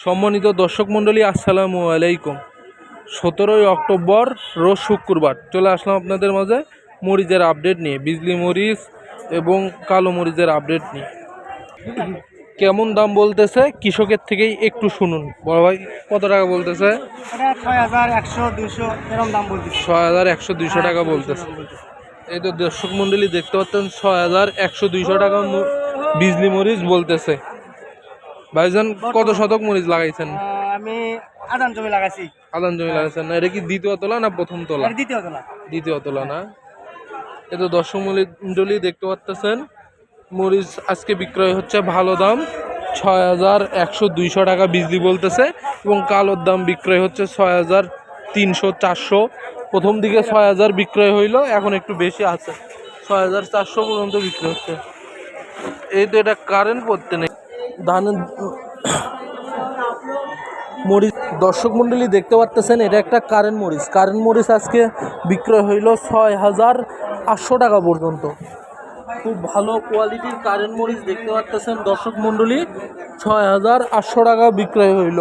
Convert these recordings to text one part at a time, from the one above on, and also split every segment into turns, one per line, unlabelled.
সম্মানিত দর্শক মণ্ডলী, আসসালামু আলাইকুম। 17ই অক্টোবর রোজ শুক্রবার চলে আসলাম আপনাদের মাঝে মরিচের আপডেট নিয়ে, বিজলি মরিচ এবং কালো মরিচের আপডেট নিয়ে। কেমন দাম বলতেছে কৃষকের থেকেই একটু শুনুন। বড় ভাই কত টাকা বলতেছে? 6100-200 টাকা বলতেছে। এই তো দর্শক মণ্ডলী দেখতে পাচ্ছেন 6100-200 টাকা বিজলি মরিচ বলতেছে। ভাইজান কত শতক মরিচ লাগাইছেন?
আমি আদান জমি লাগাইছি।
আদান জমি লাগাইছেন না? এটা কি দ্বিতীয় তোলা না প্রথম তোলা? দ্বিতীয় তোলা না? এই তো দর্শক মণ্ডলী দেখতে পাচ্ছেন মরিচ আজকে বিক্রয় হচ্ছে ভালো দাম 6100-200 টাকা বিজলি বলতেছে, এবং কালোর দাম বিক্রয় হচ্ছে 6300-400। প্রথম দিকে 6000 বিক্রয় হইলো, এখন একটু বেশি আছে, 6400 পর্যন্ত বিক্রয় হচ্ছে। এই তো এটা কারেন্ট পড়তে নেই ধানের মরিচ। দর্শক মণ্ডলী দেখতে পাচ্ছেন এটা একটা কারেন্ট মরিচ। কারেন্ট মরিচ আজকে বিক্রয় হইল 6800 টাকা পর্যন্ত। খুব ভালো কোয়ালিটির কারেন্ট মরিচ দেখতে পাচ্ছেন দর্শক মণ্ডলী, 6800 টাকা বিক্রয় হইল।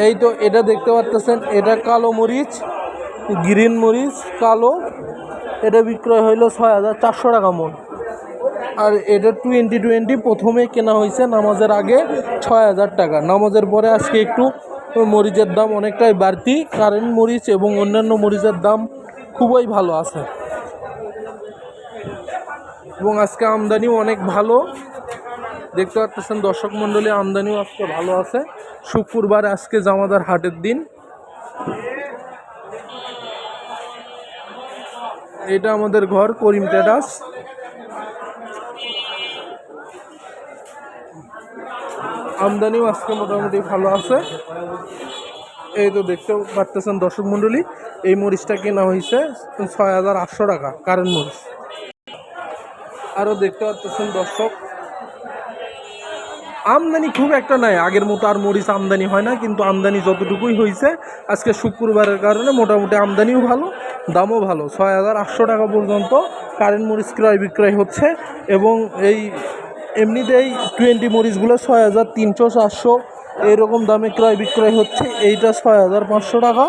এই তো এটা দেখতে পাচ্ছেন এটা কালো মরিচ, গ্রিন মরিচ কালো, এটা বিক্রয় হইল 6400 টাকা মন। আর এটা 2020 প্রথমে কেনা হয়েছে নামাজের আগে 6000 টাকা। নামাজের পরে আজকে একটু মরিচের দাম অনেকটাই বাড়তি। কারেন্ট মরিচ এবং অন্যান্য মরিচের দাম খুবই ভালো আছে, এবং আজকে আমদানিও অনেক ভালো দেখতে পাচ্ছেন দর্শক মণ্ডলী, আমদানিও আজকে ভালো আছে। শুক্রবার আজকে জামাদার হাটের দিন। এটা আমাদের ঘর করিম ট্রেডার্স। আমদানিও আজকে মোটামুটি ভালো আছে। এই তো দেখতে পাচ্ছেন দর্শক মণ্ডলী, এই মরিচটা কেনা হয়েছে 6800 টাকা কারেন্ট মরিচ। আরও দেখতে পাচ্ছেন দর্শক আমদানি খুব একটা নাই, আগের মতো আর মরিচ আমদানি হয় না, কিন্তু আমদানি যতটুকুই হয়েছে আজকে শুক্রবারের কারণে মোটামুটি আমদানিও ভালো, দামও ভালো। 6800 টাকা পর্যন্ত কারেন্ট মরিচ ক্রয় বিক্রয় হচ্ছে, এবং এই এমনিতেই 20 মরিচগুলো 6300-400 এইরকম দামে ক্রয় বিক্রয় হচ্ছে। এইটা 6500 টাকা,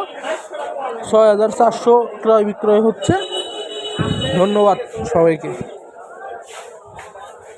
6400 ক্রয় বিক্রয় হচ্ছে। ধন্যবাদ সবাইকে।